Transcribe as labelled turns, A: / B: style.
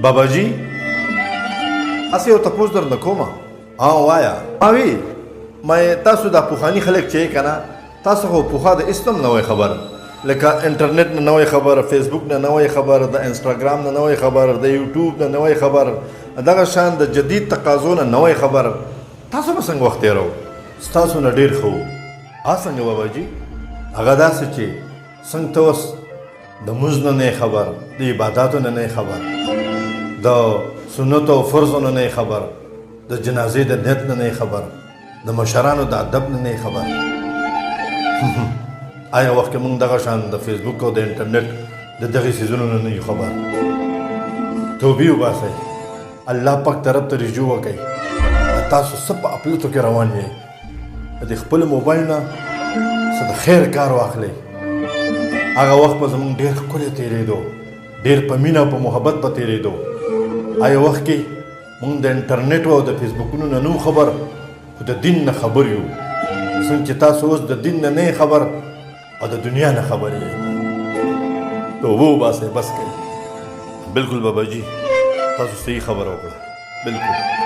A: بابا جی اسې یو تپوس درنه کومه وایا وی مې تاسو د پوخاني خلک چې که نه تاسو خو پوخا د اسلام نوی خبر لکه انټرنیټ نه نوی خبر فیسبوک نه نوی خبر د انسټاګرام نه نوی خبر د یوټیوب نه نوی خبر دغه شان د جدید تقاضو نه نوی خبر تاسو به څنګه وخت تېرو ستاسو نه ډېر ښه وو څنګه بابا جي هغه داسې چې څنګه ته اوس د مونځ نه نه خبر د عباداتو نه نه خبر د سنتو او فرضو نه نه خبر د جنازې د نیت نه نه خبر د مشرانو د ادب نه نه خبر آیا وخت کې مونږ دغه شان د فیسبوک او د انټرنیټ د دغې څیزونو نه نه یو خبر توبې وباسئ الله پاک طرف ته رجوع وکړئ تاسو څه په اپلتو کې روان یې د خپل موبایل نه څه د خیر کار واخلئ هغه وخت به زموږ ډېر ښکلی تېرېدو ډېر په مینه او په محبت به تېرېدو هغه وخت کې موږ د انټرنیټ او د فیسبوکونو نه نو خبر خو د دین نه خبر یو څنګه چې تاسو اوس د دین نه نه خبر او د دنیا نه خبر یې توبه وباسئ بس کوي بالکل بابا جي تاسو صحیح خبره وکړه بالکل